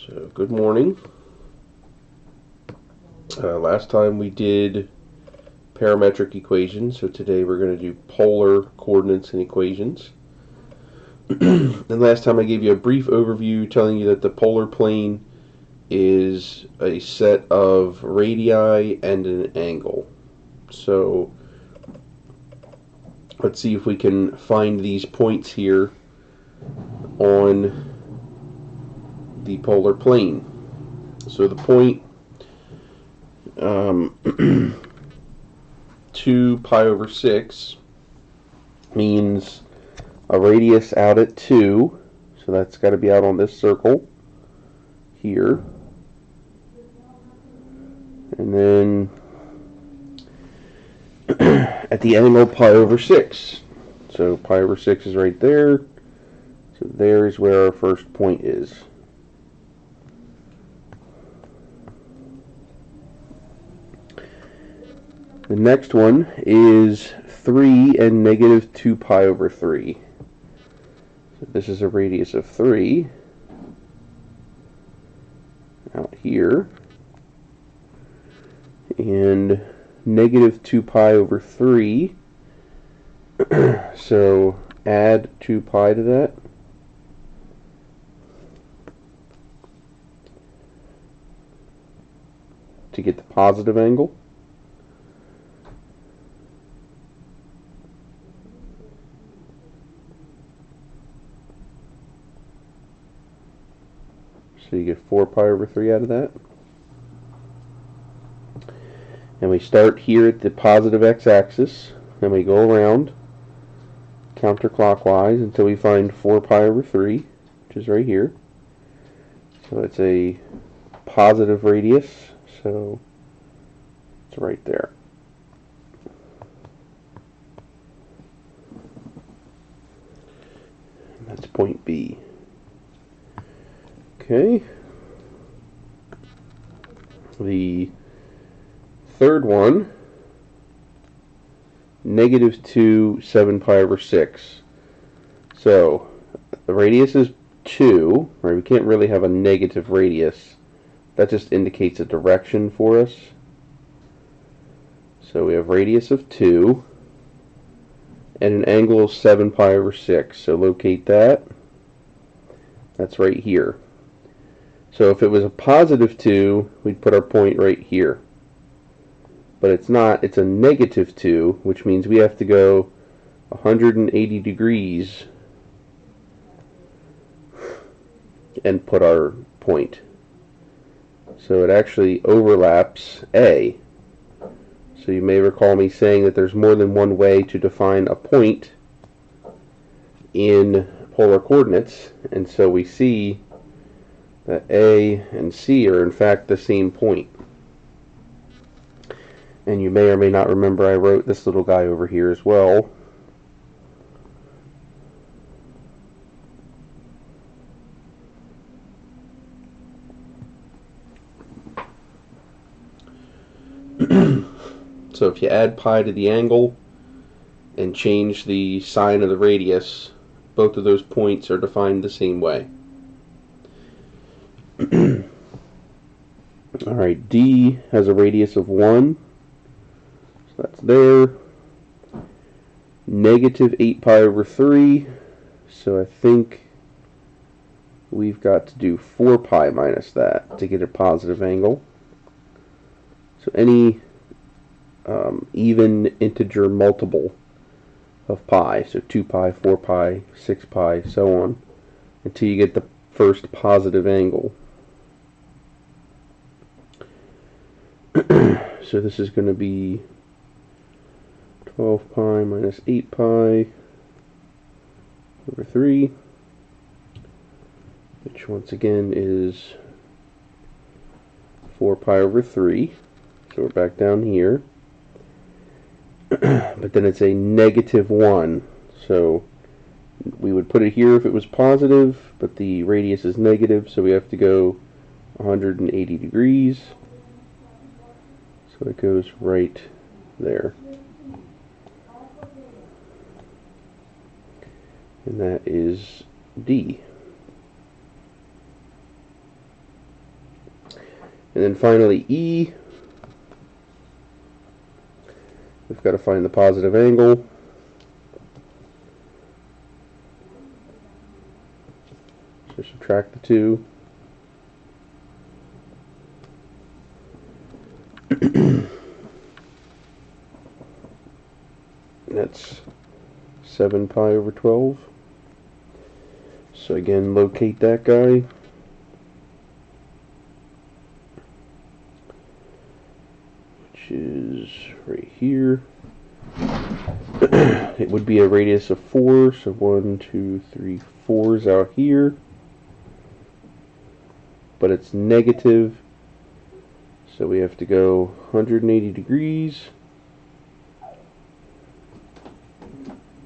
So, good morning. Last time we did parametric equations, so today we're going to do polar coordinates and equations. And last time I gave you a brief overview telling you that the polar plane is a set of radii and an angle. So, let's see if we can find these points here on the polar plane. So the point 2 pi over 6 means a radius out at 2, so that's got to be out on this circle here. And then at the angle pi over 6. So pi over 6 is right there. So there's where our first point is. The next one is 3 and negative 2 pi over 3. So this is a radius of 3 out here. And negative 2 pi over 3. So add 2 pi to that. To get the positive angle. So you get 4 pi over 3 out of that. And we start here at the positive x-axis, and we go around counterclockwise until we find 4 pi over 3, which is right here. So it's a positive radius, so it's right there. And that's point B. Okay. The third one, negative 2, 7 pi over 6. So the radius is 2, right? We can't really have a negative radius. That just indicates a direction for us. So we have radius of 2 and an angle of 7 pi over 6. So locate that. That's right here. So if it was a positive 2, we'd put our point right here. But it's not. It's a negative 2, which means we have to go 180 degrees and put our point. So it actually overlaps A. So you may recall me saying that there's more than one way to define a point in polar coordinates. And so we see that A and C are in fact the same point. And you may or may not remember I wrote this little guy over here as well. So if you add pi to the angle and change the sign of the radius, both of those points are defined the same way. Alright, D has a radius of 1. So that's there. Negative 8 pi over 3. So I think we've got to do 4 pi minus that to get a positive angle. So any even integer multiple of pi, so 2 pi, 4 pi, 6 pi, so on, until you get the first positive angle. So this is going to be 12 pi minus 8 pi over 3, which once again is 4 pi over 3. So we're back down here. But then it's a negative 1. So we would put it here if it was positive, but the radius is negative, so we have to go 180 degrees. So it goes right there. And that is D. And then finally E, we've got to find the positive angle. So subtract the 2. That's 7 pi over 12. So again, locate that guy. Which is right here. It would be a radius of 4, so 1, 2, 3, 4 is out here. But it's negative, so we have to go 180 degrees.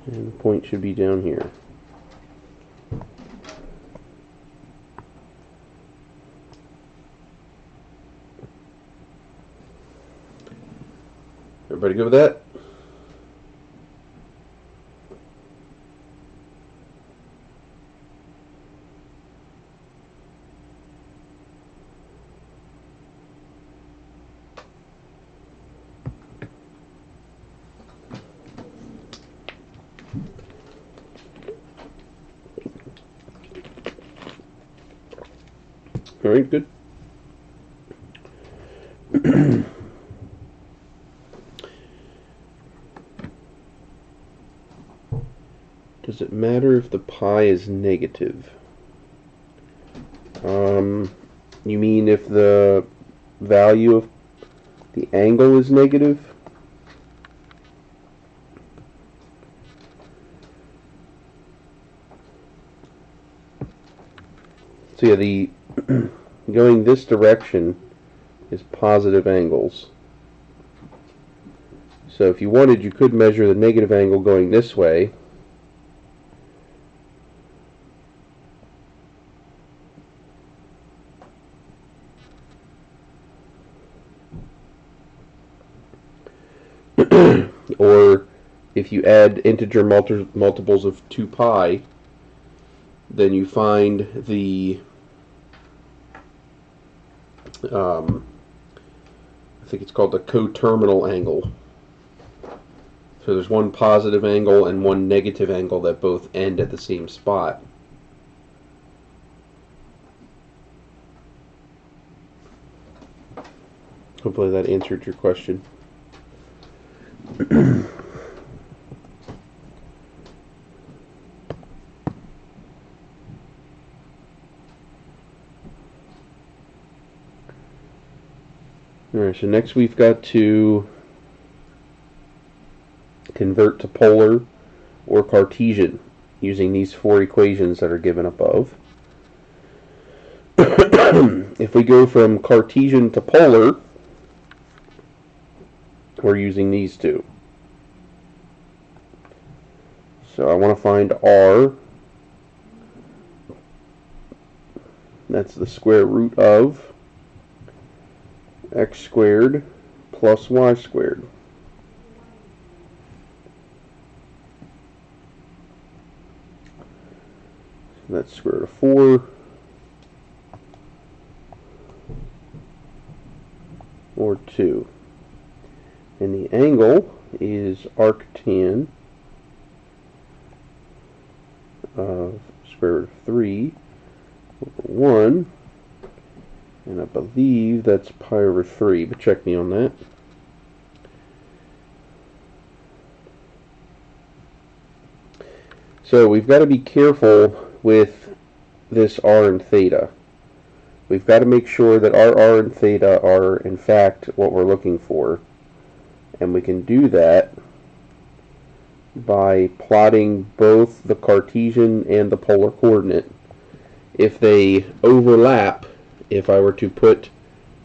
And the point should be down here. Everybody good with that? All right, good. Does it matter if the pi is negative? You mean if the value of the angle is negative? So yeah, the going this direction is positive angles. So if you wanted, you could measure the negative angle going this way. Or if you add integer multiples of 2 pi, then you find the I think it's called the coterminal angle. So there's one positive angle and one negative angle that both end at the same spot. Hopefully that answered your question. Alright, so next we've got to convert to polar or Cartesian using these 4 equations that are given above. If we go from Cartesian to polar, we're using these 2. So I want to find R. That's the square root of x squared plus y squared. That's square root of 4 or 2. And the angle is arctan of square root of 3 over 1. And I believe that's pi over 3, but check me on that. So we've got to be careful with this r and theta. We've got to make sure that our r and theta are in fact what we're looking for. And we can do that by plotting both the Cartesian and the polar coordinate. If they overlap, if I were to put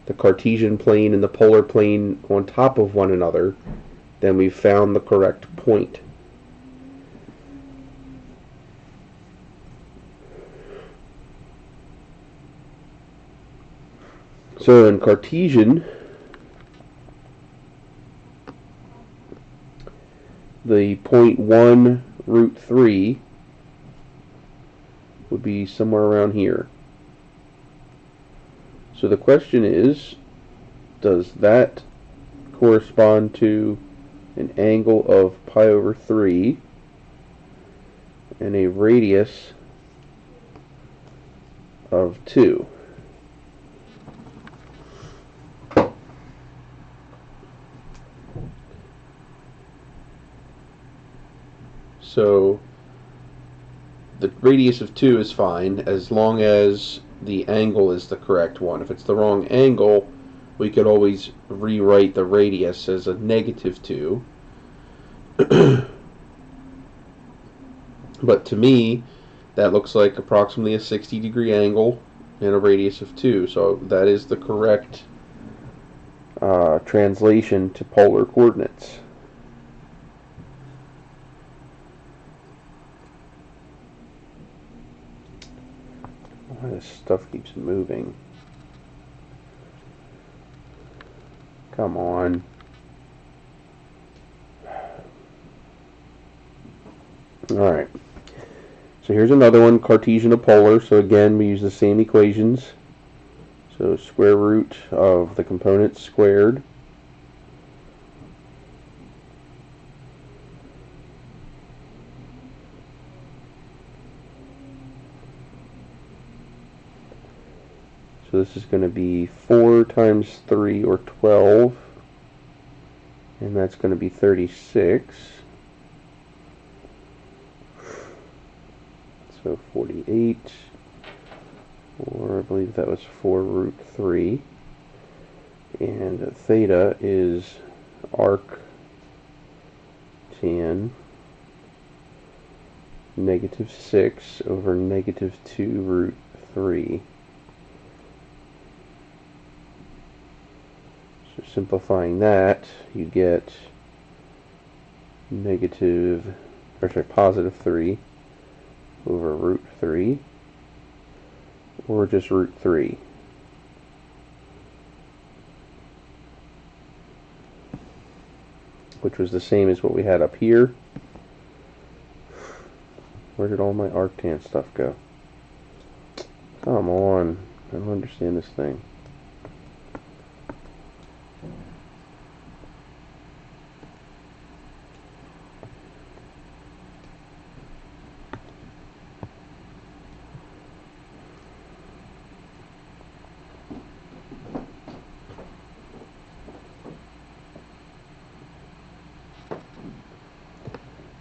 the Cartesian plane and the polar plane on top of one another, then we've found the correct point. So in Cartesian, the point 1 root 3 would be somewhere around here. So the question is, does that correspond to an angle of pi over 3 and a radius of 2? So the radius of 2 is fine as long as the angle is the correct one. If it's the wrong angle, we could always rewrite the radius as a negative 2. But to me, that looks like approximately a 60-degree angle and a radius of 2. So that is the correct translation to polar coordinates. Why this stuff keeps moving? Come on. Alright. So here's another one, Cartesian to polar. So again, we use the same equations. So square root of the components squared. So this is going to be 4 times 3, or 12. And that's going to be 36. So 48. Or I believe that was 4 root 3. And theta is arc tan negative 6 over negative 2 root 3. So simplifying that, you get positive 3 over root 3, or just root 3. Which was the same as what we had up here. Where did all my arctan stuff go? Come on, I don't understand this thing.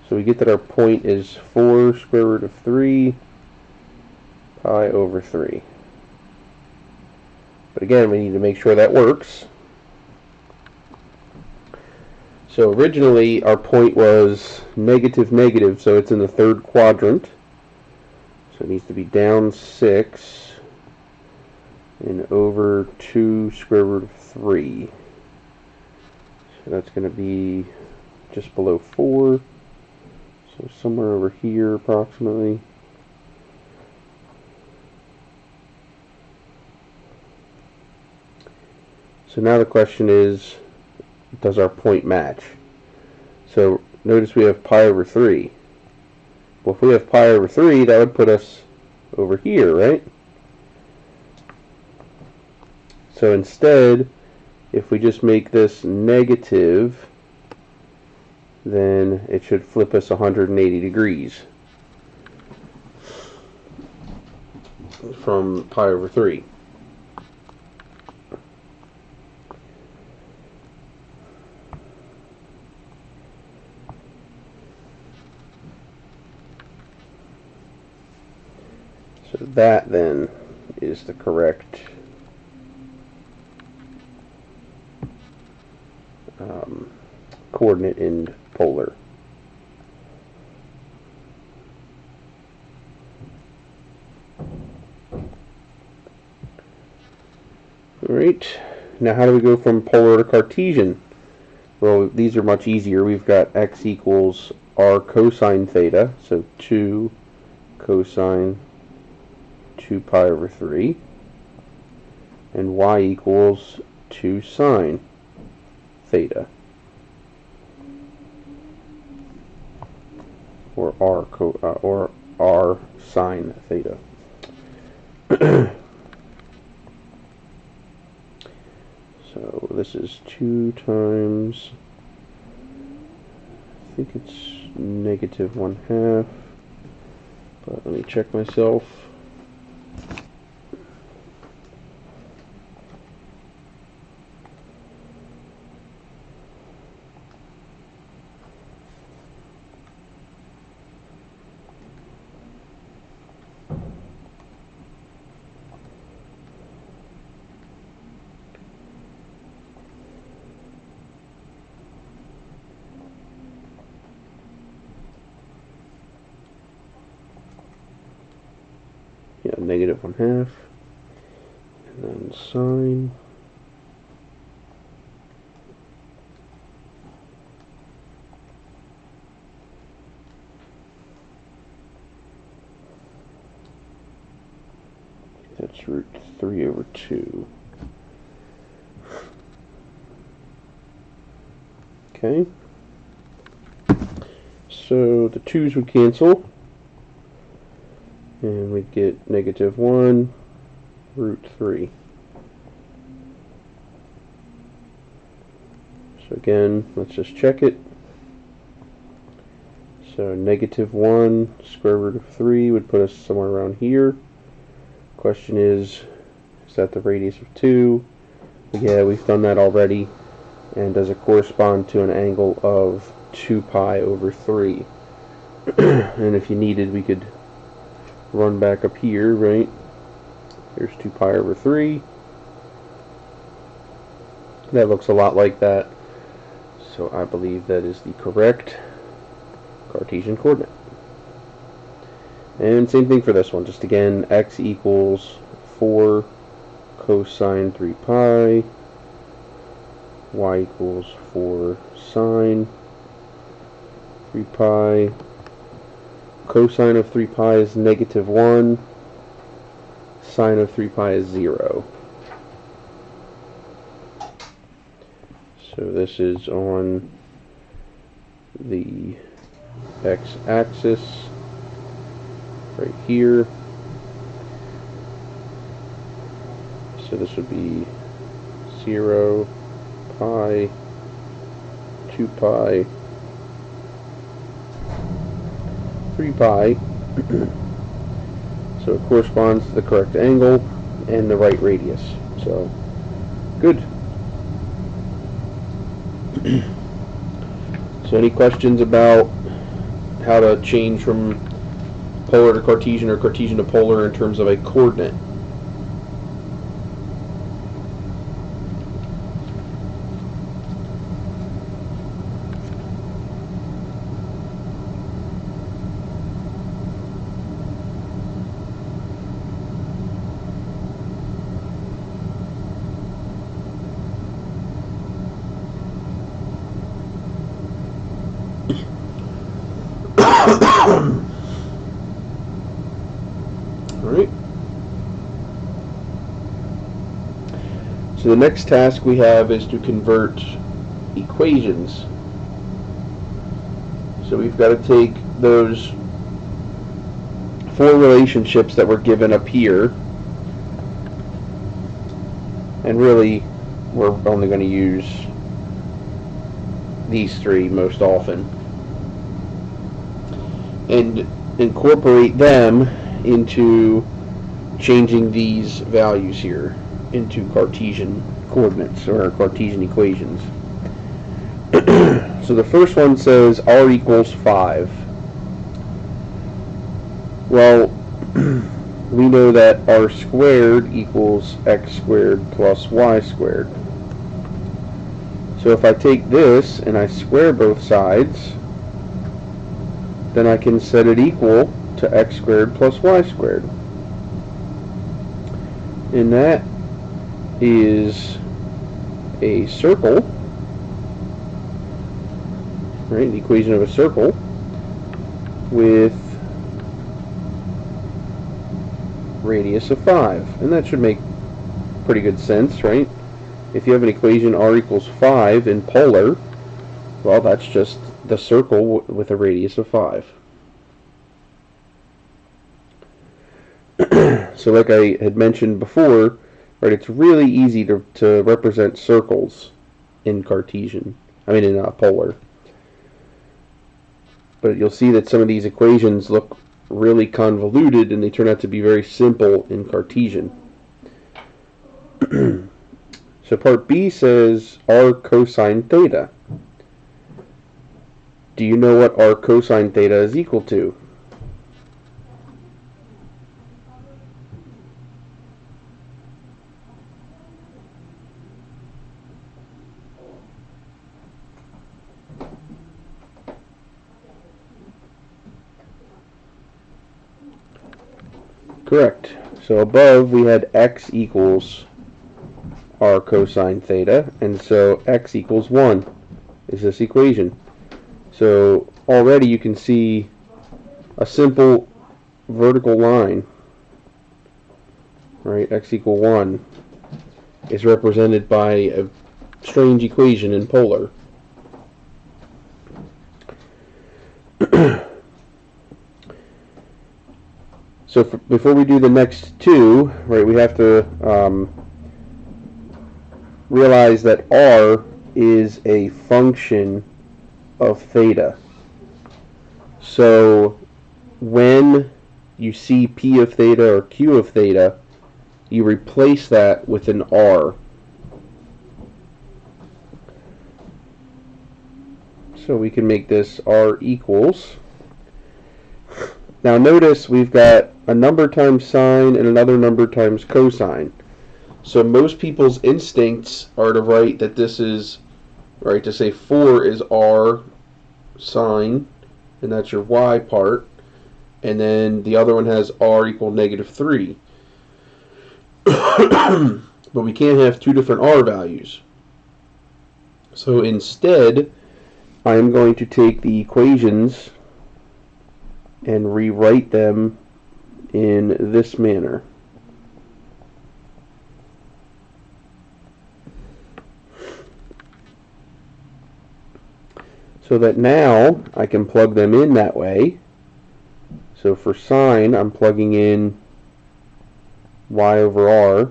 So we get that our point is 4 square root of 3 pi over 3. But again, we need to make sure that works. So originally our point was negative negative, so it's in the third quadrant. So it needs to be down 6 and over 2 square root of 3. So that's going to be just below 4. So somewhere over here approximately. So now the question is, does our point match? So notice we have pi over 3. Well, if we have pi over 3, that would put us over here, right? So instead, if we just make this negative, then it should flip us 180 degrees from pi over 3. So that then is the correct coordinate in polar. Alright, now how do we go from polar to Cartesian? Well, these are much easier. We've got x equals r cosine theta, so 2 cosine 2 pi over 3, and y equals 2 sine theta, or r sine theta. So this is 2 times, I think it's -1/2, but let me check myself. Yeah, -1/2, and then sine. That's √3/2. Okay. So the 2's would cancel, and we'd get -1√3. So again, let's just check it. So -1 √3 would put us somewhere around here. Question is that the radius of 2? Yeah, we've done that already. And does it correspond to an angle of 2π/3? And if you needed, we could run back up here, right? Here's 2π/3. That looks a lot like that. So I believe that is the correct Cartesian coordinate. And same thing for this one. Just again, x equals 4 cosine 3π. Y equals 4 sine 3π. Cosine of 3π is -1. Sine of 3π is 0. So this is on the x-axis right here. So this would be 0, pi, 2π, 3π. So it corresponds to the correct angle and the right radius. So, good. So any questions about how to change from polar to Cartesian or Cartesian to polar in terms of a coordinate? Alright. So the next task we have is to convert equations. So we've got to take those 4 relationships that were given up here, and really we're only going to use these 3 most often, and incorporate them into changing these values here into Cartesian coordinates or Cartesian equations. So the first one says r equals 5. Well, we know that r squared equals x squared plus y squared. So if I take this and I square both sides, then I can set it equal to x squared plus y squared. And that is a circle, right? The equation of a circle with radius of 5. And that should make pretty good sense, right? If you have an equation r equals 5 in polar, well, that's just the circle with a radius of 5. So like I had mentioned before, right, it's really easy to represent circles in Cartesian. I mean in polar. But you'll see that some of these equations look really convoluted and they turn out to be very simple in Cartesian. So part B says r cosine theta. Do you know what r cosine theta is equal to? Correct. So above we had x equals r cosine theta, and so x equals 1 is this equation. So already you can see a simple vertical line, right, x equal 1, is represented by a strange equation in polar. So before we do the next two, right, we have to realize that r is a function of theta. So when you see p of theta or q of theta, you replace that with an r. So we can make this r equals. Now notice we've got a number times sine and another number times cosine. So most people's instincts are to write that this is, right, to say 4 is r sine, and that's your y part, and then the other one has r equal -3. But we can't have two different r values. So instead, I'm going to take the equations and rewrite them in this manner. So that now I can plug them in that way. So for sine, I'm plugging in y over r,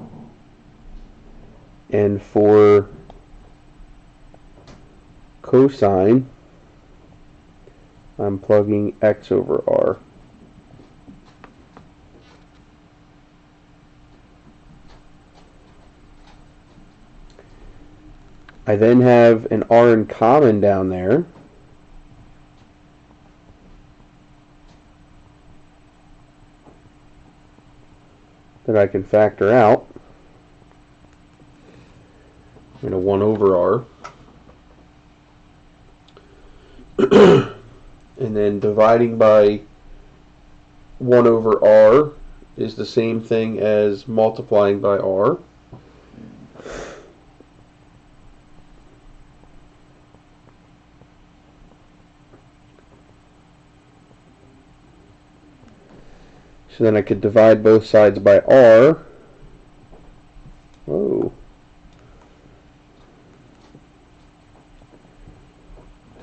and for cosine, I'm plugging x over r. I then have an r in common down there. That I can factor out. And a 1 over r. And then dividing by 1 over r is the same thing as multiplying by r. So then I could divide both sides by r. Whoa.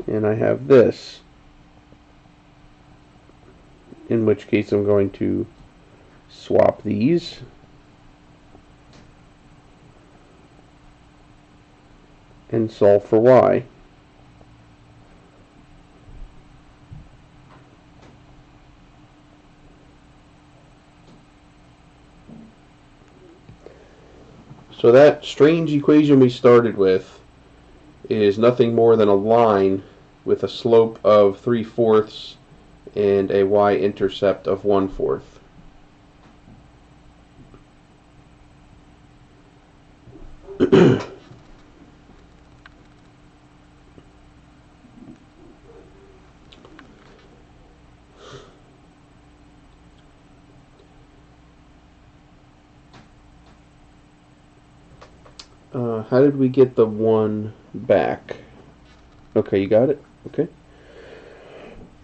And I have this. In which case I'm going to swap these. And solve for y. So that strange equation we started with is nothing more than a line with a slope of 3/4 and a y-intercept of 1/4. How did we get the 1 back? Okay, you got it? Okay.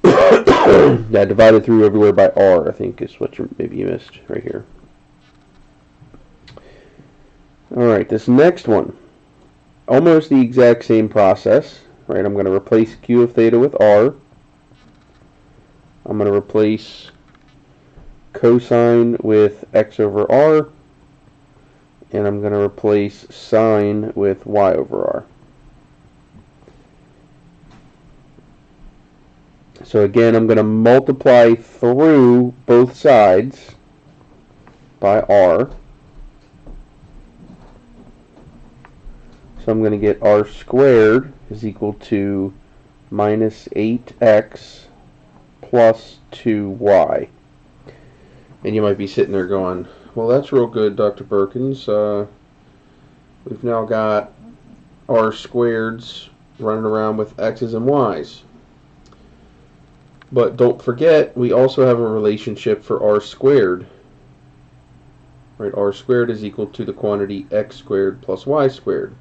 Yeah, divided through everywhere by r, I think, is what maybe you missed right here. Alright, this next one. Almost the exact same process. Right, I'm going to replace q of theta with r. I'm going to replace cosine with x over r. And I'm going to replace sine with y over r. So again, I'm going to multiply through both sides by r. So I'm going to get r squared is equal to minus 8x plus 2y. And you might be sitting there going, well, that's real good, Dr. Perkins. We've now got r squareds running around with x's and y's. But don't forget, we also have a relationship for r squared. Right, r squared is equal to the quantity x squared plus y squared.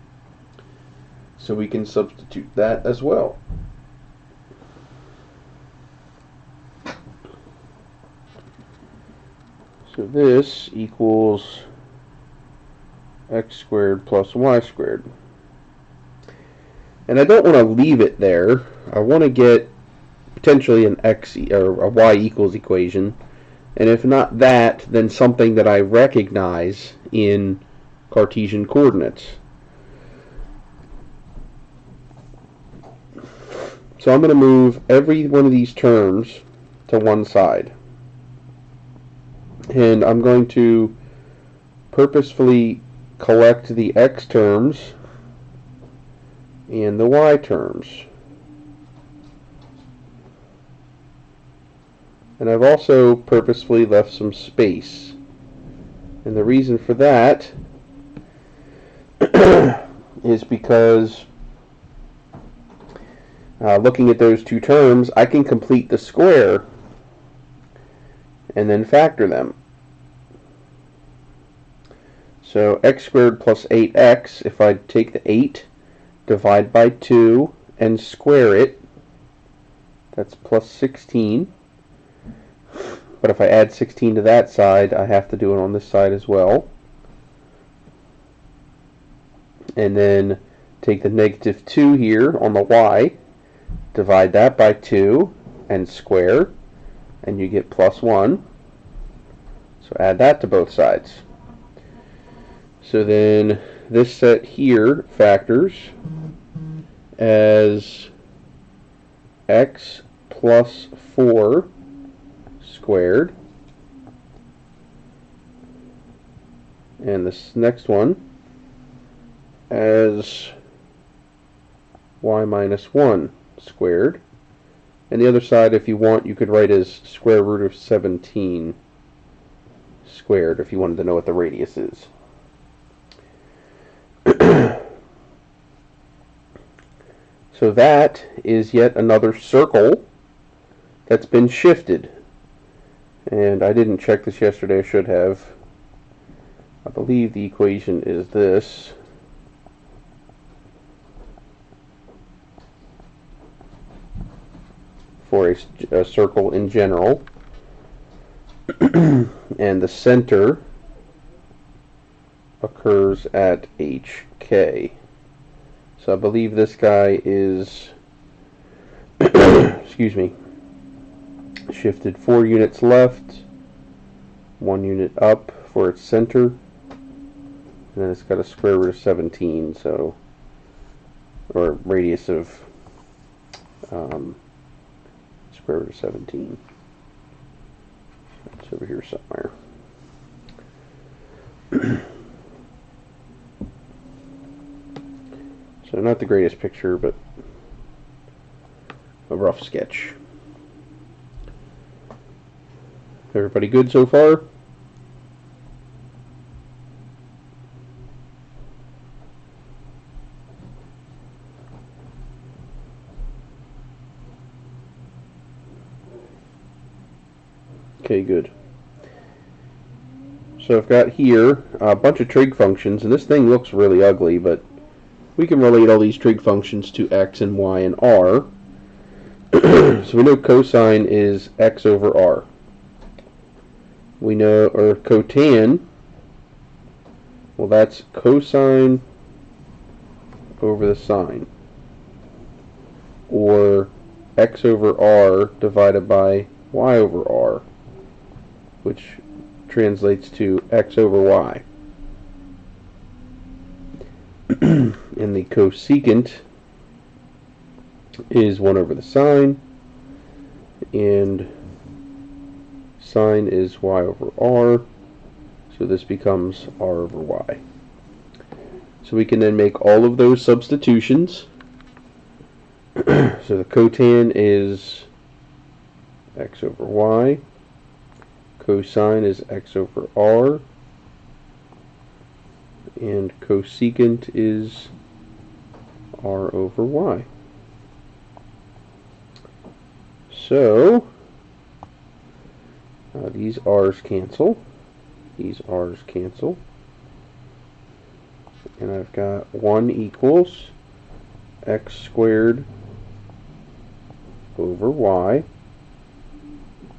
So we can substitute that as well. So this equals x squared plus y squared. And I don't want to leave it there. I want to get potentially an x or a y equals equation. And if not that, then something that I recognize in Cartesian coordinates. So I'm going to move every one of these terms to one side. And I'm going to purposefully collect the x terms and the y terms. And I've also purposefully left some space. And the reason for that is because looking at those two terms, I can complete the square and then factor them. So x squared plus 8x, if I take the 8, divide by 2, and square it, that's plus 16. But if I add 16 to that side, I have to do it on this side as well. And then take the negative 2 here on the y, divide that by 2, and square, and you get plus 1. So add that to both sides. So then this set here factors as x plus 4 squared. And this next one as y minus 1 squared. And the other side, if you want, you could write as square root of 17 squared if you wanted to know what the radius is. So that is yet another circle that's been shifted. And I didn't check this yesterday, I should have. I believe the equation is this. For a circle in general. And the center occurs at HK. So I believe this guy is, excuse me, shifted 4 units left, 1 unit up for its center, and then it's got a square root of 17, so, or radius of square root of 17. It's over here somewhere. So not the greatest picture, but a rough sketch. Everybody good so far? Okay, good. So I've got here a bunch of trig functions, and this thing looks really ugly, but we can relate all these trig functions to x and y and r. So we know cosine is x over r. We know, or cotan, well, that's cosine over the sine, or x over r divided by y over r, which translates to x over y. And the cosecant is 1 over the sine, and sine is y over r, so this becomes r over y. So we can then make all of those substitutions. So the cotan is x over y, cosine is x over r, and cosecant is r over y. So these r's cancel, these r's cancel, and I've got 1 equals x squared over y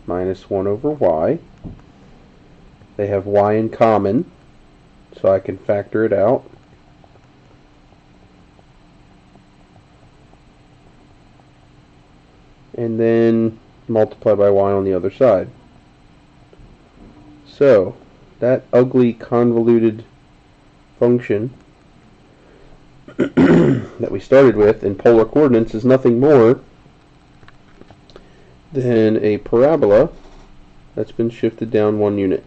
minus 1 over y. They have y in common, so I can factor it out. And then multiply by y on the other side. So that ugly convoluted function that we started with in polar coordinates is nothing more than a parabola that's been shifted down 1 unit.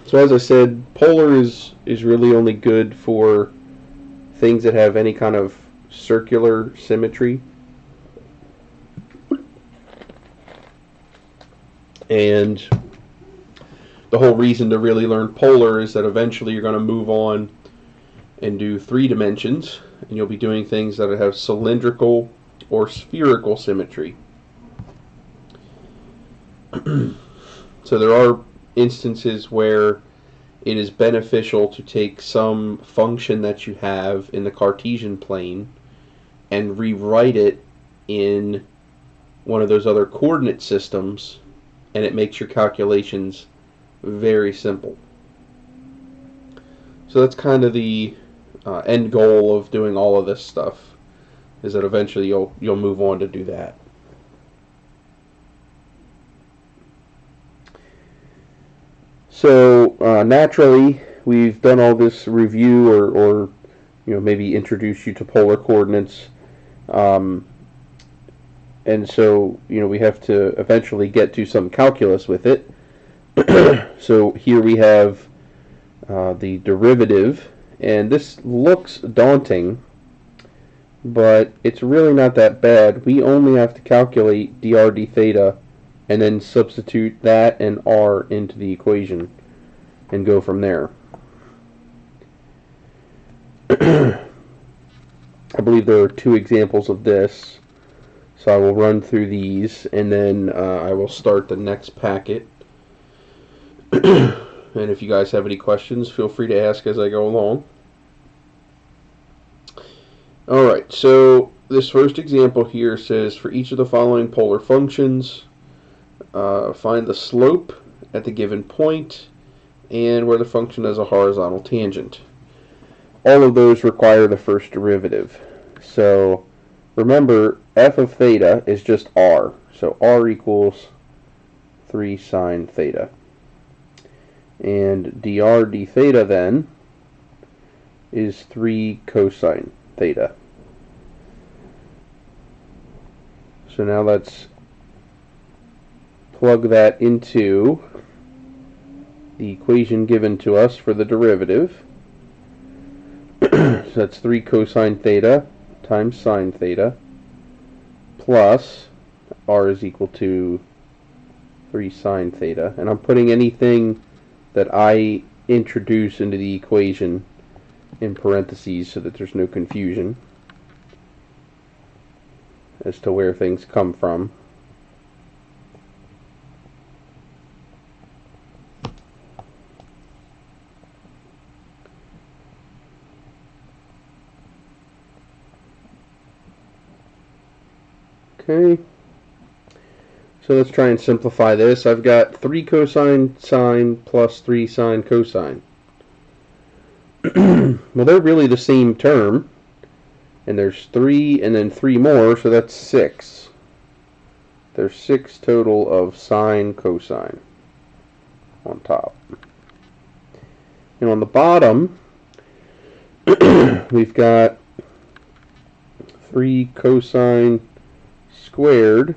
So as I said, polar is really only good for things that have any kind of circular symmetry. And the whole reason to really learn polar is that eventually you're going to move on and do 3 dimensions, and you'll be doing things that have cylindrical or spherical symmetry. So there are instances where it is beneficial to take some function that you have in the Cartesian plane and rewrite it in one of those other coordinate systems, and it makes your calculations very simple. So that's kind of the end goal of doing all of this stuff, is that eventually you'll move on to do that. So naturally, we've done all this review, or maybe introduce you to polar coordinates, and so we have to eventually get to some calculus with it. So here we have the derivative, and this looks daunting, but it's really not that bad. We only have to calculate dr d theta and then substitute that and r into the equation and go from there. I believe there are 2 examples of this, so I will run through these, and then I will start the next packet. And if you guys have any questions, feel free to ask as I go along. Alright, so this first example here says, for each of the following polar functions, find the slope at the given point and where the function has a horizontal tangent. All of those require the first derivative. So remember, f of theta is just r. So r equals 3 sine theta. And dr d theta then is 3 cosine theta. So now let's plug that into the equation given to us for the derivative. So that's 3 cosine theta times sine theta plus r is equal to 3 sine theta. And I'm putting anything that I introduce into the equation in parentheses so that there's no confusion as to where things come from. Okay, so let's try and simplify this. I've got 3 cosine sine plus 3 sine cosine. Well, they're really the same term, and there's 3 and then 3 more, so that's 6. there's 6 total of sine, cosine on top. And on the bottom, we've got 3 cosine squared,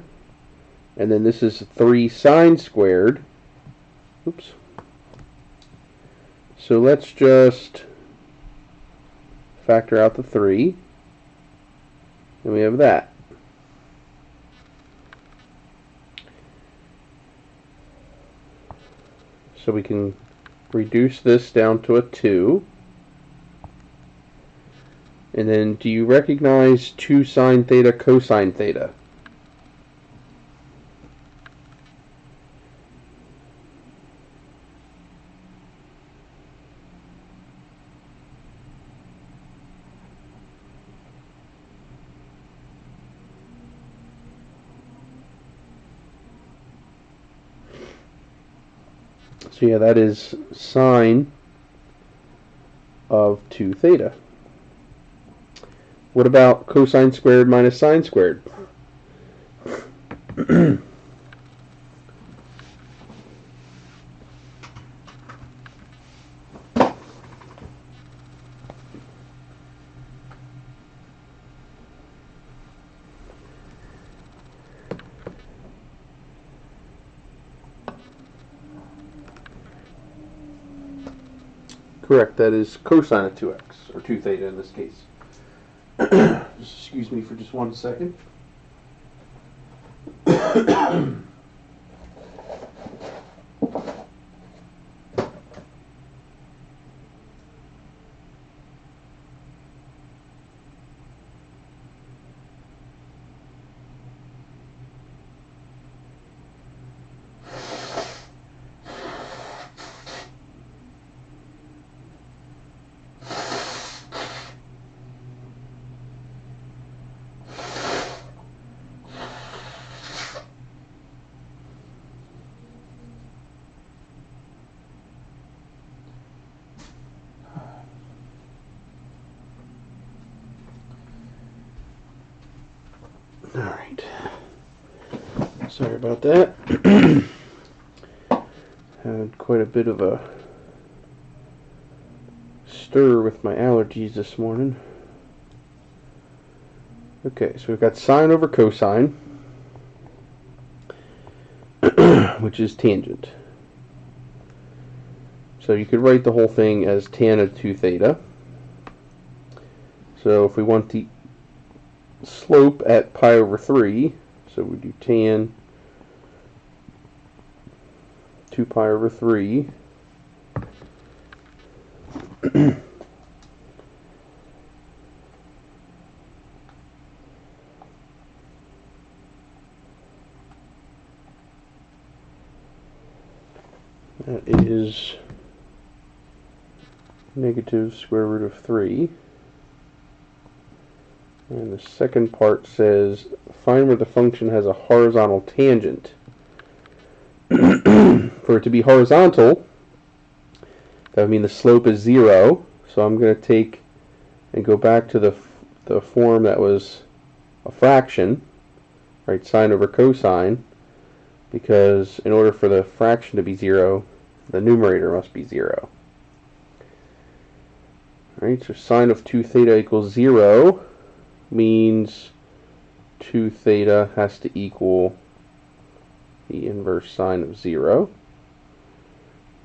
and then this is 3 sine squared. Oops. So let's just factor out the 3, and we have that. So we can reduce this down to a 2. And then, do you recognize 2 sine theta, cosine theta? So yeah, that is sine of 2 theta. What about cosine squared minus sine squared? Correct, that is cosine of 2x, or 2 theta in this case. Just excuse me for just 1 second. Alright. Sorry about that. Had quite a bit of a stir with my allergies this morning. Okay, so we've got sine over cosine, which is tangent. So you could write the whole thing as tan of 2 theta. So if we want the slope at pi over 3, so we do tan 2 pi over 3. That is negative square root of 3. And the second part says, find where the function has a horizontal tangent. For it to be horizontal, that would mean the slope is 0. So I'm going to take and go back to the form that was a fraction, right, sine over cosine, because in order for the fraction to be 0, the numerator must be 0. Right, so sine of 2 theta equals 0 means 2 theta has to equal the inverse sine of 0.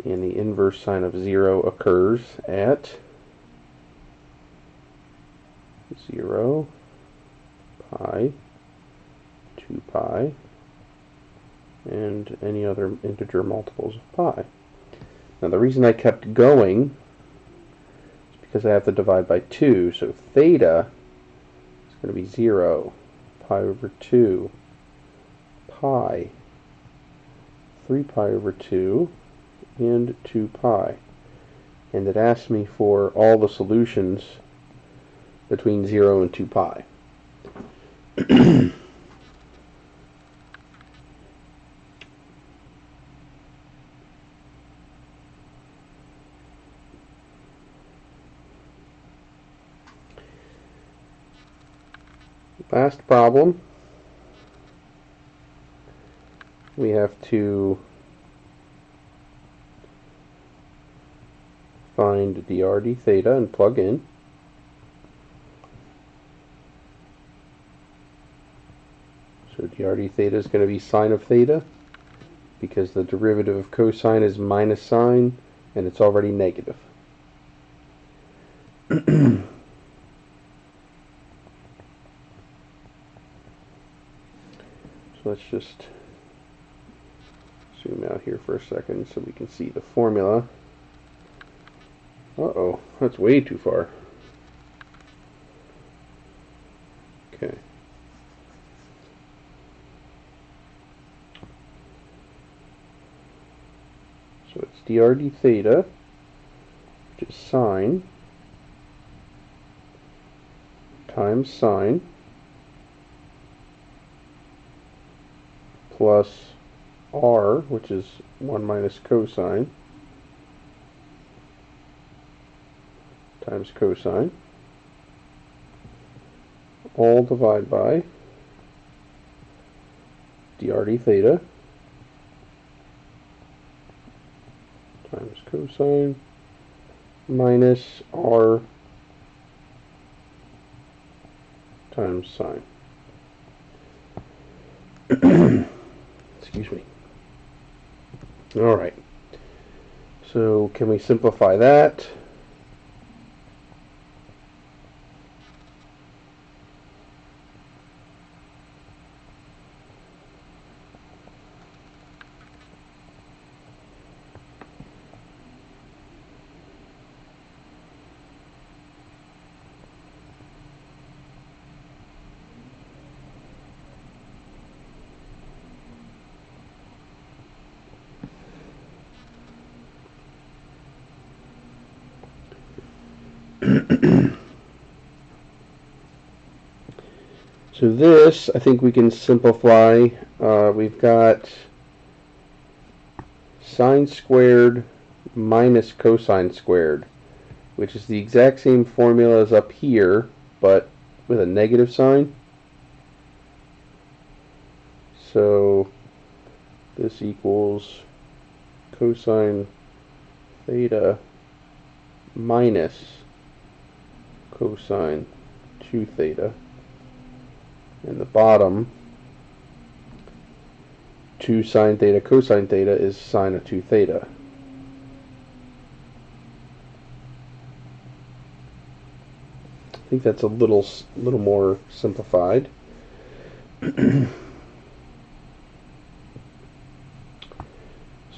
And the inverse sine of 0 occurs at 0, pi, 2 pi, and any other integer multiples of pi. Now the reason I kept going is because I have to divide by 2, so theta is going to be 0, pi over 2, pi, 3 pi over 2, and 2 pi. And it asks me for all the solutions between 0 and 2 pi. Last problem. we have to find dr d theta and plug in. So dr d theta is going to be sine of theta, because the derivative of cosine is minus sine, and it's already negative. So let's just zoom out here for a second so we can see the formula. Uh-oh, that's way too far. Okay. So it's dr d theta, which is sine, times sine, plus r, which is 1 minus cosine, times cosine, all divided by dr d theta times cosine minus r times sine. Excuse me. All right. So can we simplify that? So this, I think we can simplify. We've got sine squared minus cosine squared, which is the exact same formula as up here, but with a negative sign. So this equals cosine theta minus cosine 2 theta. And the bottom, 2 sine theta cosine theta is sine of 2 theta. I think that's a little more simplified.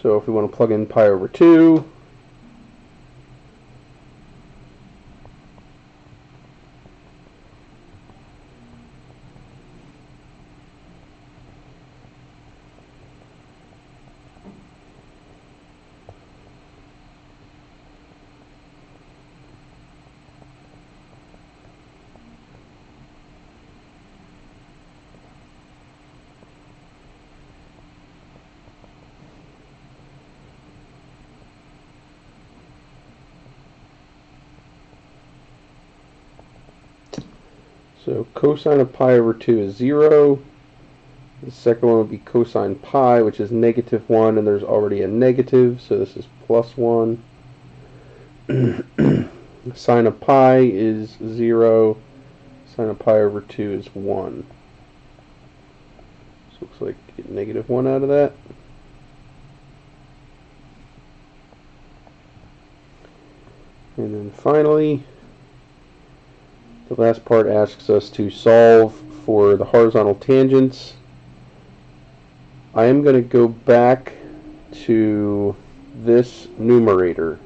So if we want to plug in pi over 2, so cosine of pi over 2 is 0. The second one would be cosine pi, which is negative 1, and there's already a negative, so this is plus 1. Sine of pi is 0. Sine of pi over 2 is 1. So it looks like you get negative 1 out of that. And then finally, the last part asks us to solve for the horizontal tangents. I am going to go back to this numerator.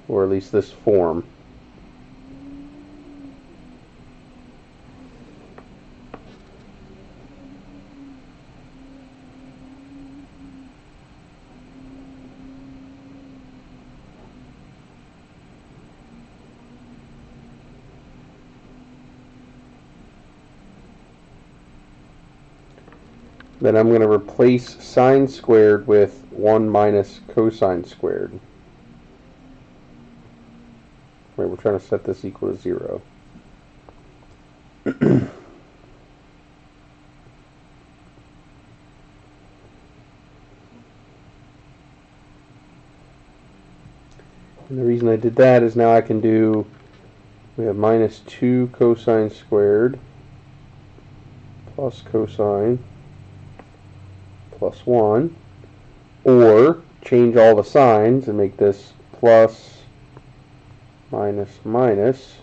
Or at least this form. Then I'm going to replace sine squared with 1 minus cosine squared. Right, we're trying to set this equal to 0. And the reason I did that is now I can do, we have minus 2 cosine squared plus cosine plus 1, or change all the signs and make this plus minus minus,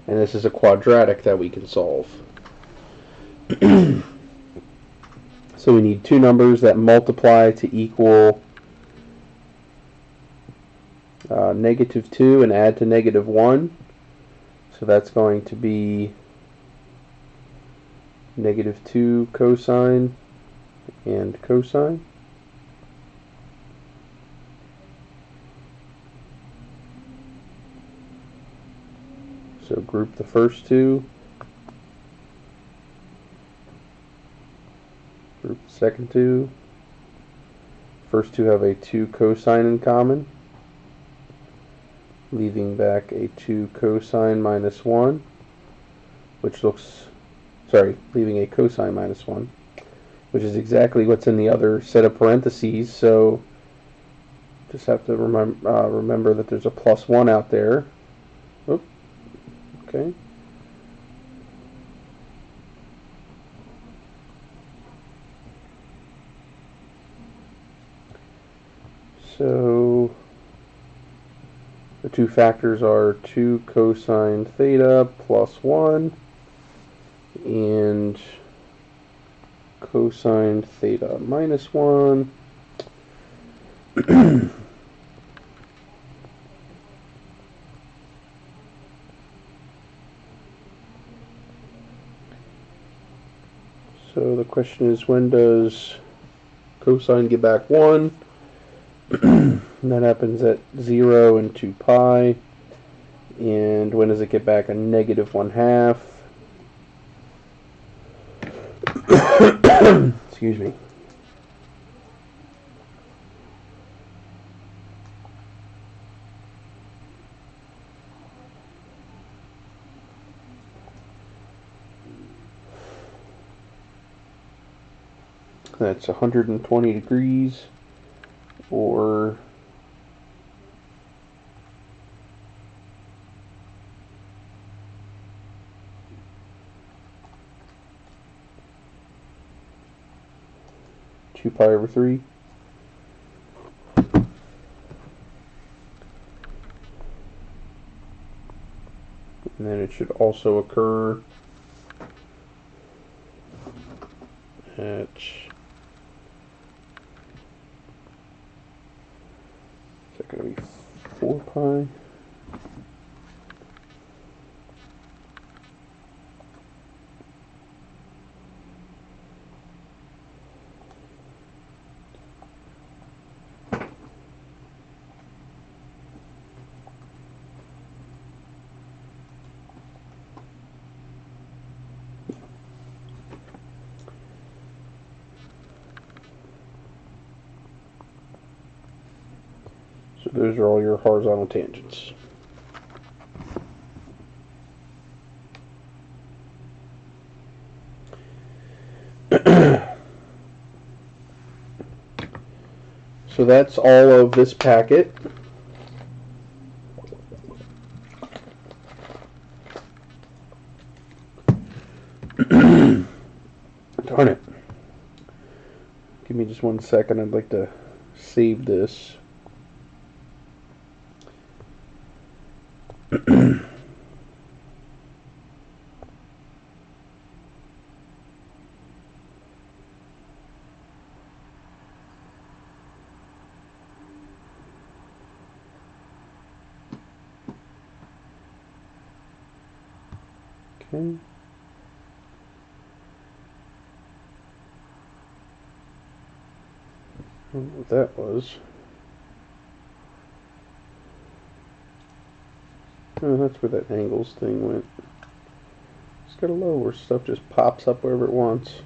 and this is a quadratic that we can solve. So we need two numbers that multiply to equal negative 2 and add to negative 1. So that's going to be negative 2 cosine and cosine. So group the first two, group the second two. First two have a 2 cosine in common, leaving back a 2 cosine minus 1, which looks, leaving a cosine minus 1, which is exactly what's in the other set of parentheses. So just have to remember that there's a plus 1 out there. Oop. Okay. So the two factors are 2 cosine theta plus 1 and cosine theta minus 1. So the question is, when does cosine get back 1? And that happens at 0 and 2 pi. And when does it get back a negative 1/2? Excuse me. That's 120 degrees, or two pi over 3. And then it should also occur at going to be 4 pi. So those are all your horizontal tangents. So that's all of this packet. Darn it. Give me just 1 second. I'd like to save this. Okay. I don't know what that was. Oh, that's where that angles thing went. It's got a low where stuff just pops up wherever it wants.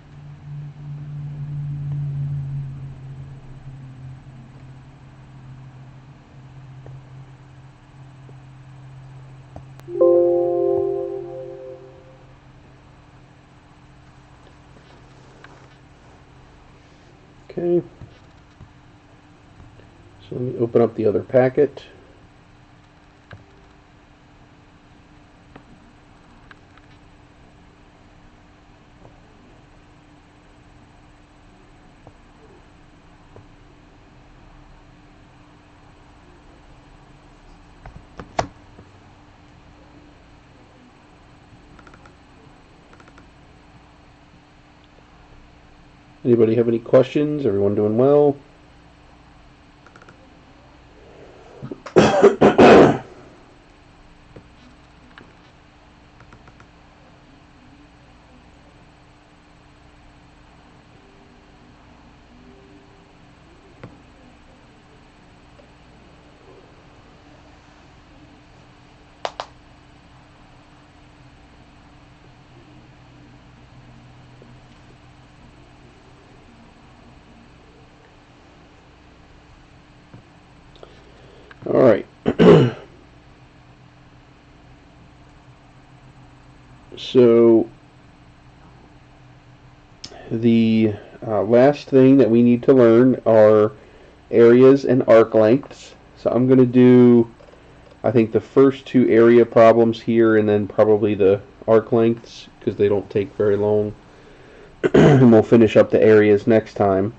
Okay. So let me open up the other packet. Anybody have any questions? Everyone doing well? All right. So the last thing that we need to learn are areas and arc lengths. So I'm going to do, I think, the first two area problems here, and then probably the arc lengths, because they don't take very long. And we'll finish up the areas next time.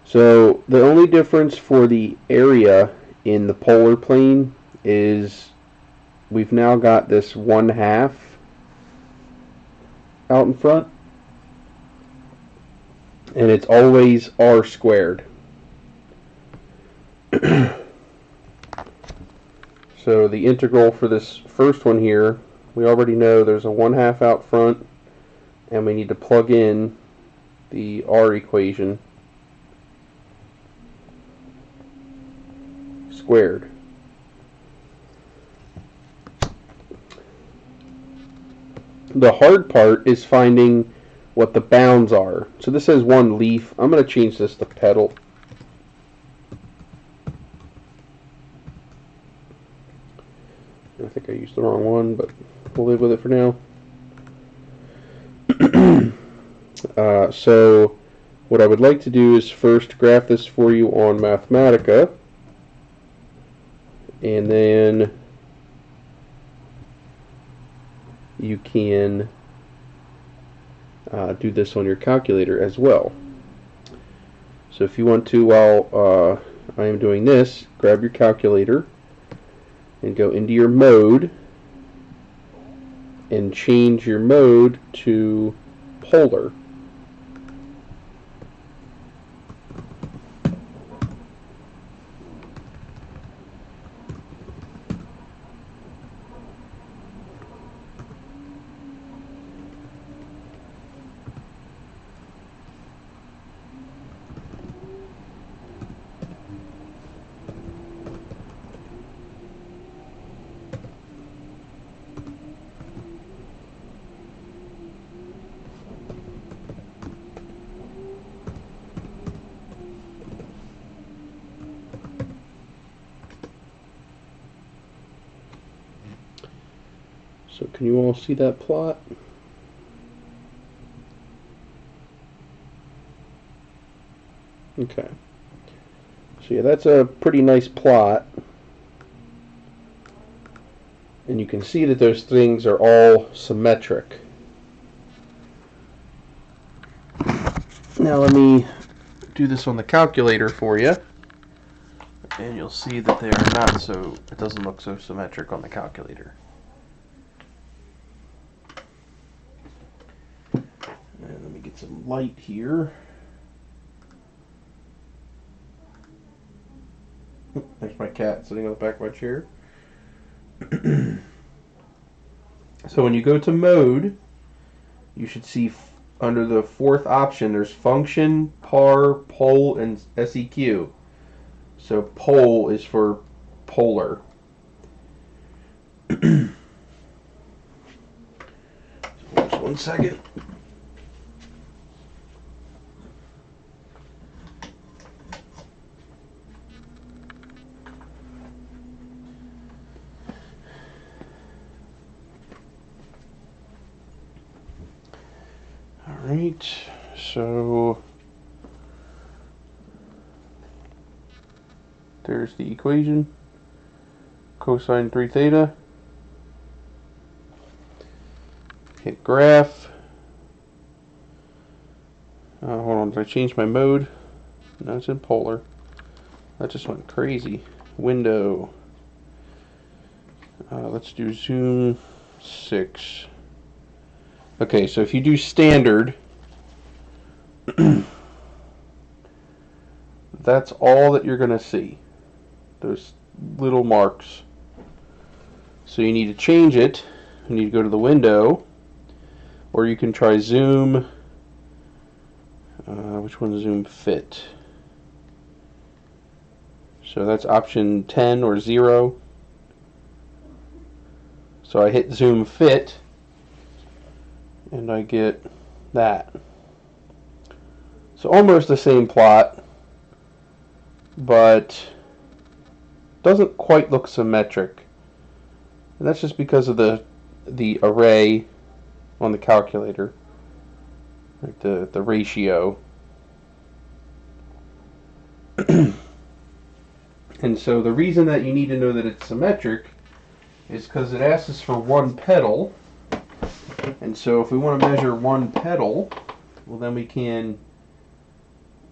So the only difference for the area in the polar plane is we've now got this 1/2 out in front, and it's always r squared. So the integral for this first one here, we already know there's a 1/2 out front, and we need to plug in the r equation squared. The hard part is finding what the bounds are. So this says 1 leaf. I'm going to change this to petal. I think I used the wrong one, but we'll live with it for now. So what I would like to do is first graph this for you on Mathematica, and then you can do this on your calculator as well. So if you want to, while I am doing this, grab your calculator and go into your mode and change your mode to polar. So can you all see that plot? Okay. So yeah, that's a pretty nice plot. And you can see that those things are all symmetric. Now let me do this on the calculator for you. And you'll see that they are not so, it doesn't look so symmetric on the calculator. And let me get some light here. There's my cat sitting on the back of my chair. So when you go to mode, you should see under the fourth option, there's function, par, pole, and SEQ. So pole is for polar. Just 1 second. Alright, so There's the equation. Cosine 3 theta. Hit graph. Hold on, did I change my mode? No, it's in polar. That just went crazy. Window. Let's do zoom 6. Okay, so if you do standard, that's all that you're going to see. Those little marks. So you need to change it. You need to go to the window, or you can try zoom. Which one's zoom fit? So that's option 10 or 0. So I hit zoom fit, and I get that. So almost the same plot, but doesn't quite look symmetric. And that's just because of the array on the calculator, like the ratio. And so the reason that you need to know that it's symmetric is because it asks us for one petal. And so if we want to measure one petal, well, then we can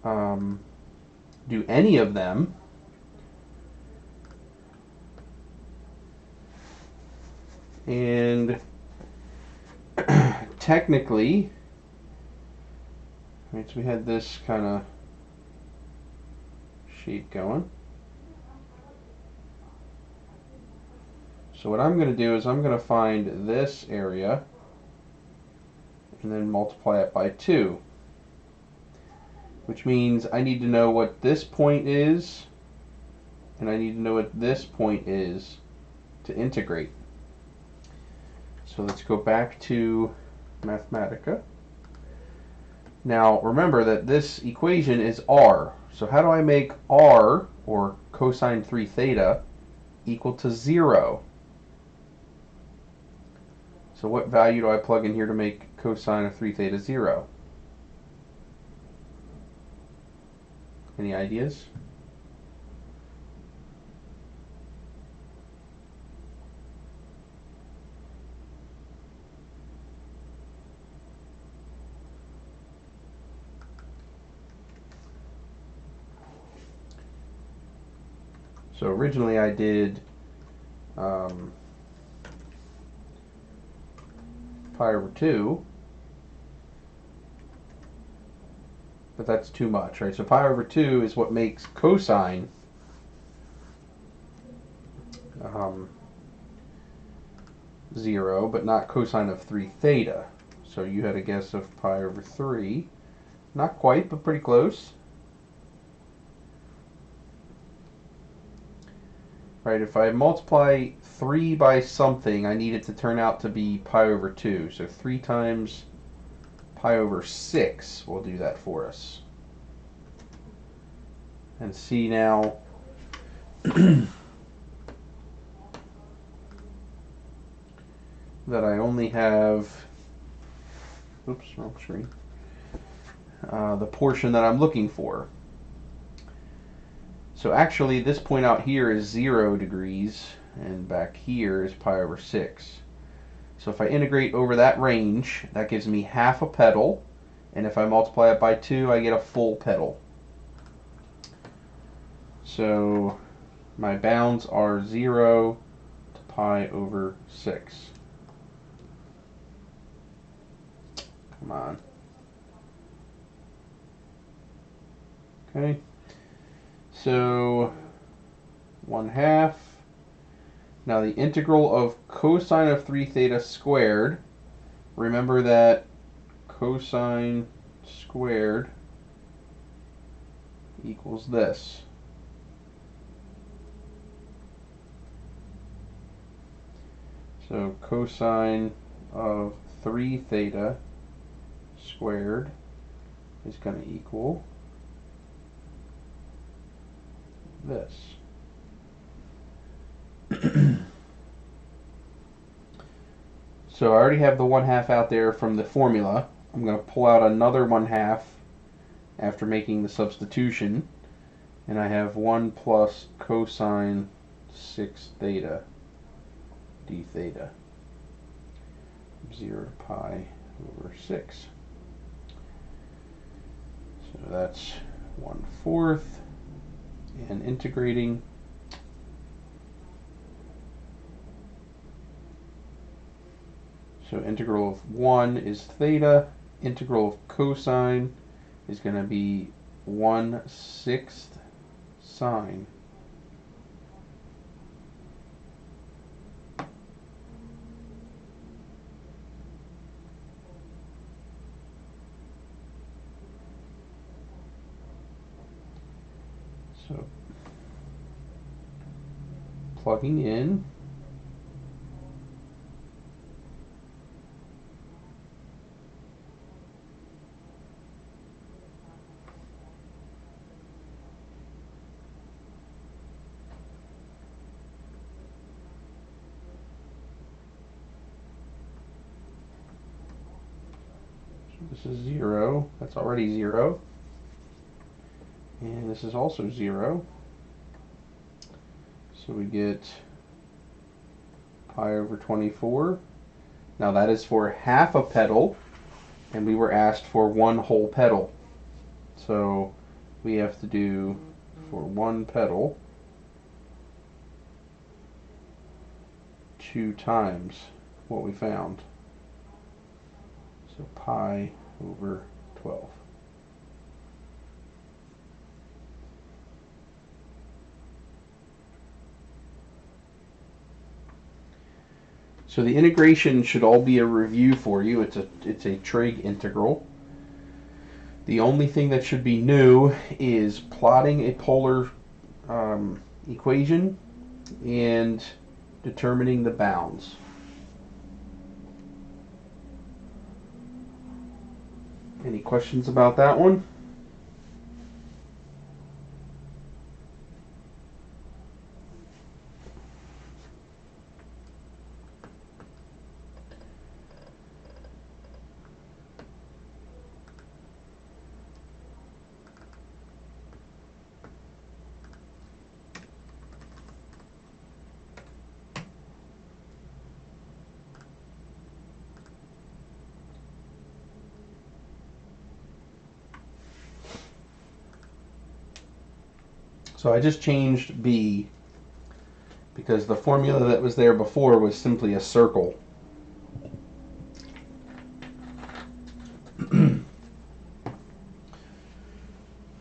do any of them. And technically, right, so we had this kind of shape going. So what I'm going to do is I'm going to find this area and then multiply it by 2. Which means I need to know what this point is, and I need to know what this point is to integrate. So let's go back to Mathematica. Now remember that this equation is r. So how do I make r, or cosine 3 theta, equal to 0? So what value do I plug in here to make cosine of 3 theta 0? Any ideas? So originally I did pi over 2, but that's too much, right? So pi over 2 is what makes cosine zero, but not cosine of 3 theta. So you had a guess of pi over 3. Not quite, but pretty close. Right, if I multiply 3 by something, I need it to turn out to be pi over 2. So 3 times pi over 6 will do that for us. And see now, that I only have, oops, wrong screen, the portion that I'm looking for. So actually this point out here is 0 degrees, and back here is pi over 6. So if I integrate over that range, that gives me half a petal, and if I multiply it by 2, I get a full petal. So my bounds are 0 to pi over 6. Come on. Okay. So 1/2. Now the integral of cosine of 3 theta squared, remember that cosine squared equals this. So cosine of 3 theta squared is going to equal this. So I already have the 1/2 out there from the formula. I'm going to pull out another 1/2 after making the substitution, and I have 1 plus cosine 6 theta d theta. 0 to pi over 6. So that's 1/4. And integrating, so integral of 1 is theta. Integral of cosine is going to be 1/6 sine. So plugging in, this is 0, that's already 0, and this is also 0, so we get pi over 24. Now that is for half a petal, and we were asked for 1 whole petal, so we have to do for 1 petal 2 times what we found. So pi over 12. So the integration should all be a review for you. It's a trig integral. The only thing that should be new is plotting a polar equation and determining the bounds. Any questions about that one? So I just changed B because the formula that was there before was simply a circle.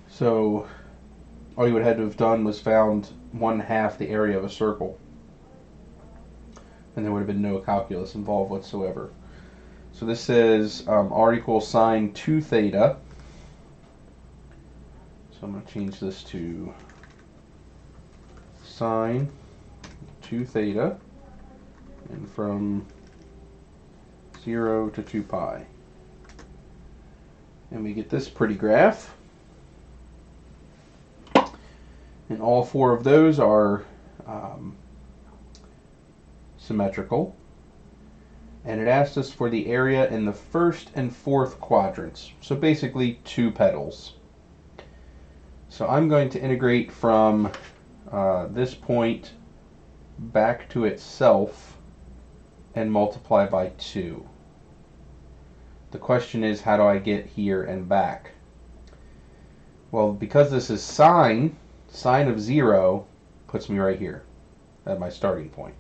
So all you would have to have done was found 1/2 the area of a circle, and there would have been no calculus involved whatsoever. So this says r equals sine 2 theta. So I'm going to change this to sine 2 theta, and from 0 to 2 pi. And we get this pretty graph. And all 4 of those are symmetrical. And it asked us for the area in the first and fourth quadrants. So basically 2 petals. So I'm going to integrate from this point back to itself and multiply by 2. The question is, how do I get here and back? Well, because this is sine of 0 puts me right here at my starting point.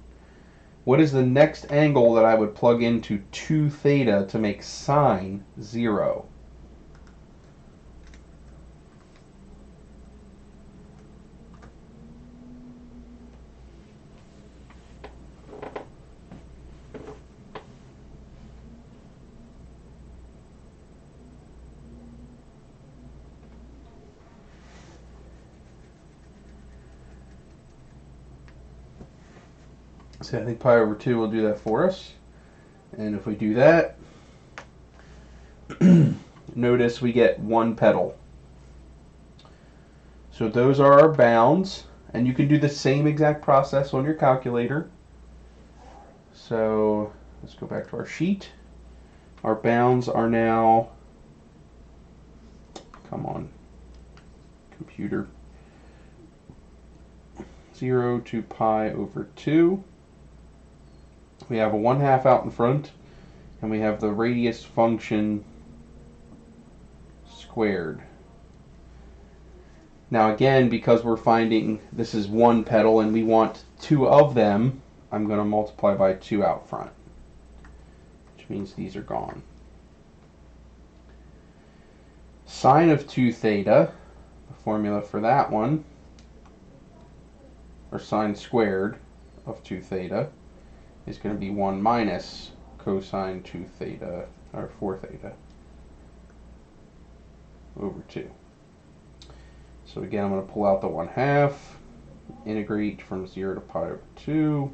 What is the next angle that I would plug into 2 theta to make sine 0? So I think pi over 2 will do that for us. And if we do that, notice we get 1 petal. So those are our bounds. And you can do the same exact process on your calculator. So let's go back to our sheet. Our bounds are now, come on, computer. 0 to pi over 2. We have a 1/2 out in front, and we have the radius function squared. Now again, because we're finding this is one petal and we want 2 of them, I'm going to multiply by 2 out front, which means these are gone. Sine of 2 theta, the formula for that one, or sine squared of 2 theta, is going to be 1 minus cosine 2 theta, or 4 theta, over 2. So again, I'm going to pull out the 1/2, integrate from 0 to pi over 2,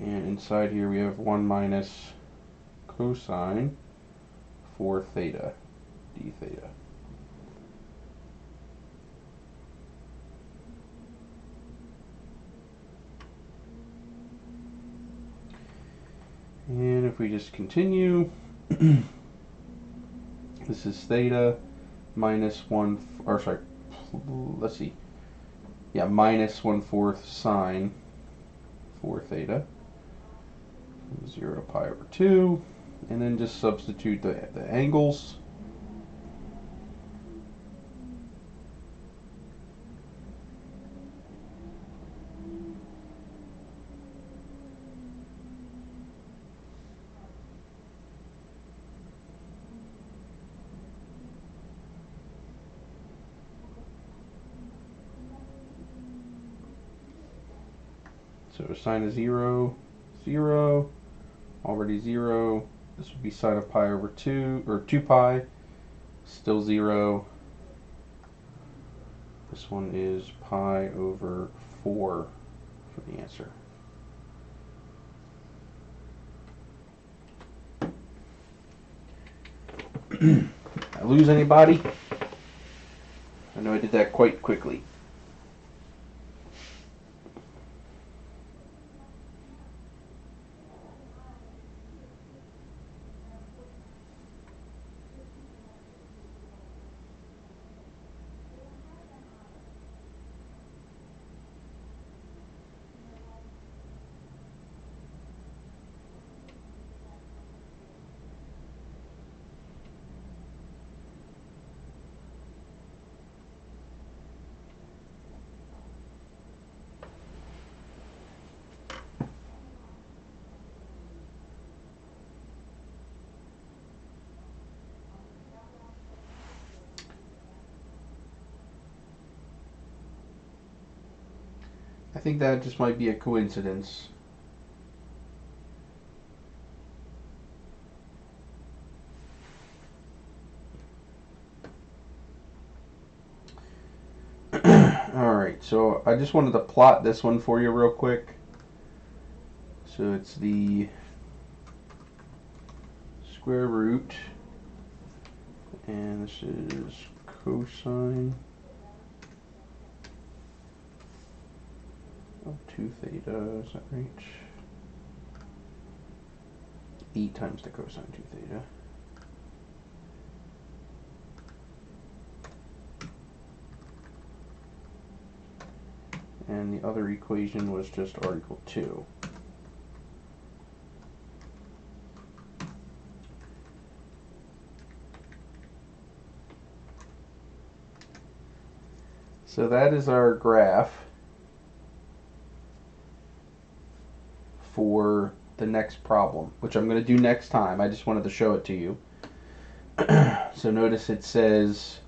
and inside here we have 1 minus cosine 4 theta d theta. And if we just continue, this is theta minus 1, or sorry, let's see, yeah, minus 1/4 sine 4 theta, from 0 to pi over 2, and then just substitute the angles. So sine of 0, 0, already 0. This would be sine of pi over 2, or 2 pi, still 0. This one is pi over 4 for the answer. I lose anybody? I know I did that quite quickly. I think that just might be a coincidence. Alright, so I just wanted to plot this one for you real quick. So it's the square root, and this is cosine of 2 theta, is that right? 8 times the cosine 2 theta. And the other equation was just r equal 2. So that is our graph for the next problem, which I'm going to do next time. I just wanted to show it to you. So notice it says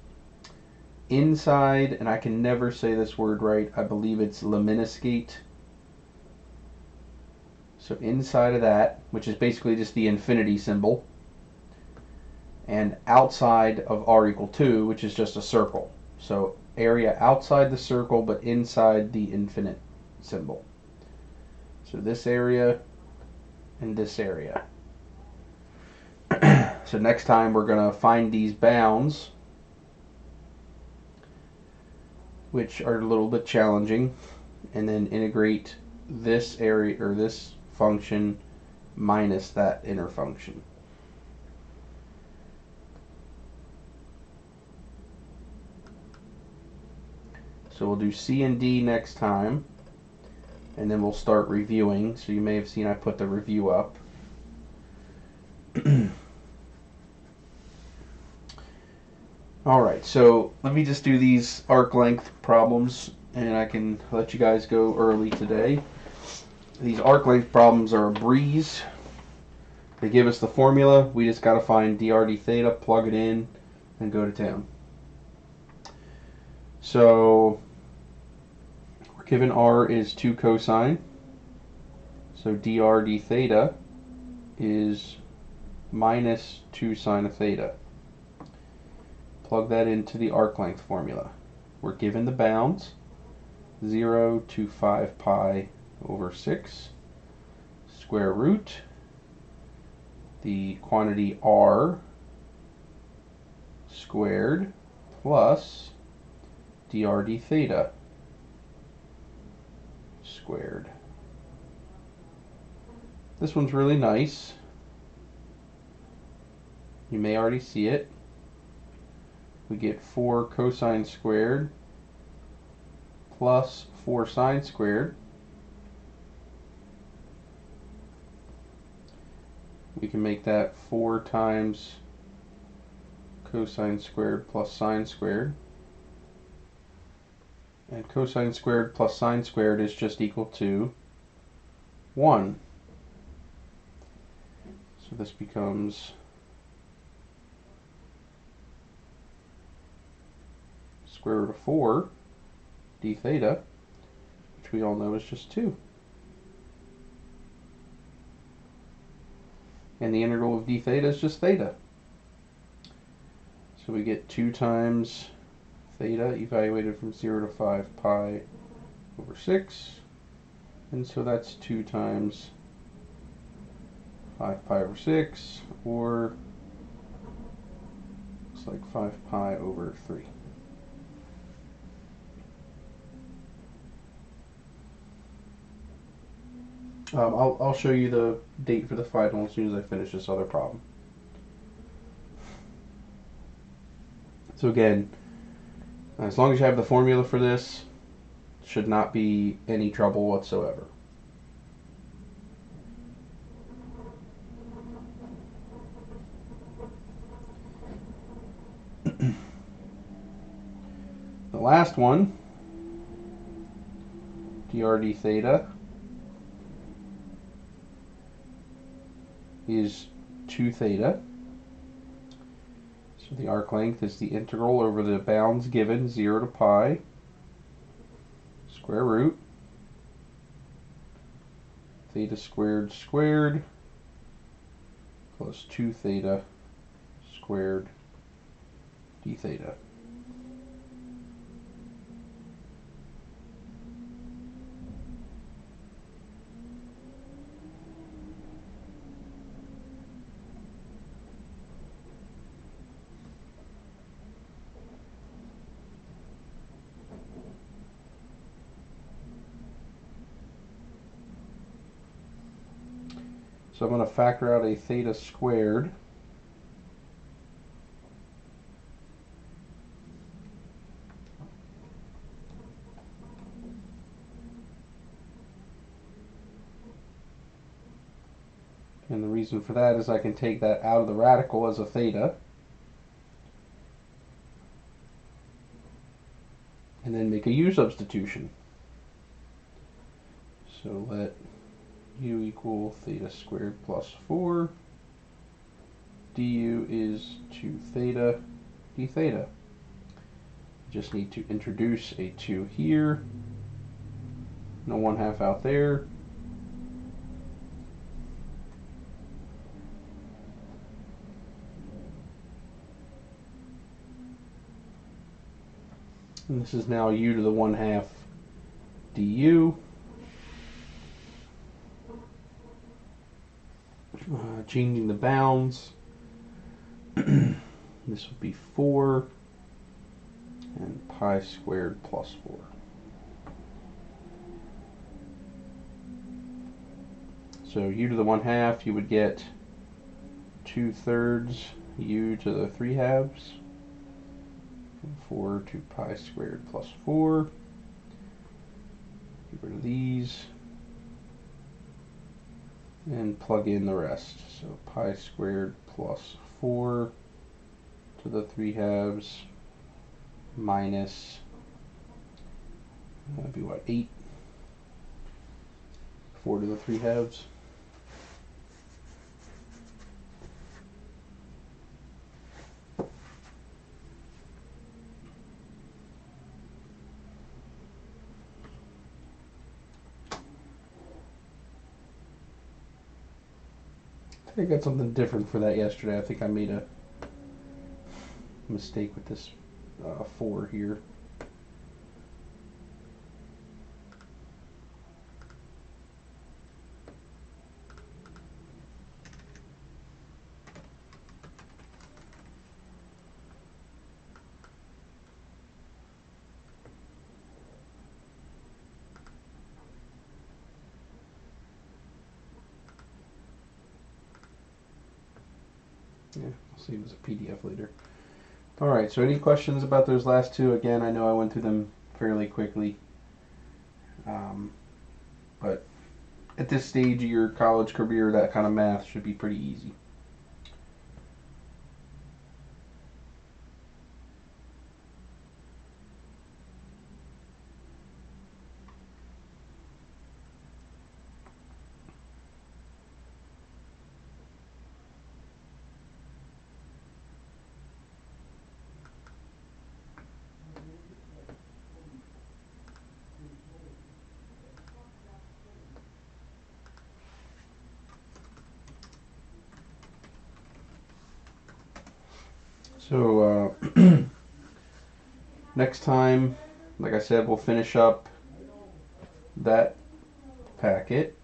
inside, and I can never say this word right, I believe it's lemniscate. So inside of that, which is basically just the infinity symbol, and outside of r equal 2, which is just a circle. So area outside the circle, but inside the infinite symbol. So this area and this area. So next time we're going to find these bounds, which are a little bit challenging, and then integrate this area, or this function, minus that inner function. So we'll do C and D next time, and then we'll start reviewing. So you may have seen I put the review up. Alright, so let me just do these arc length problems, and I can let you guys go early today. These arc length problems are a breeze. They give us the formula. We just got to find dr d theta, plug it in, and go to town. So we're given r is 2 cosine. So dr d theta is minus 2 sine of theta. Plug that into the arc length formula. We're given the bounds, 0 to 5 pi over 6, square root, the quantity r squared plus dr d theta squared. This one's really nice. You may already see it. We get 4 cosine squared plus 4 sine squared. We can make that 4 times cosine squared plus sine squared. And cosine squared plus sine squared is just equal to 1. So this becomes square root of 4 d theta, which we all know is just 2. And the integral of d theta is just theta. So we get 2 times theta evaluated from 0 to 5 pi over 6. And so that's 2 times 5 pi over 6, or it's like 5 pi over 3. I'll show you the date for the final as soon as I finish this other problem. So again, as long as you have the formula for this, should not be any trouble whatsoever. The last one, dr d theta, is 2 theta. So the arc length is the integral over the bounds given, 0 to pi, square root, theta squared squared, plus 2 theta squared d theta. So I'm going to factor out a theta squared. And the reason for that is I can take that out of the radical as a theta. And then make a u substitution. So let u equal theta squared plus 4. du is 2 theta d theta. Just need to introduce a 2 here. No 1/2 out there. And this is now u to the 1/2 du. Changing the bounds, this would be 4 and pi squared plus 4. So u to the 1/2, you would get 2/3 u to the 3/2, from 4 to pi squared plus 4. Get rid of these and plug in the rest. So pi squared plus 4 to the 3/2 minus, that'd be what, 8? 4 to the 3/2. I think I got something different for that yesterday. I think I made a mistake with this 4 here. Yeah, I'll save as a PDF later. Alright, so any questions about those last two? Again, I know I went through them fairly quickly. But at this stage of your college career, that kind of math should be pretty easy. So next time, like I said, we'll finish up that packet.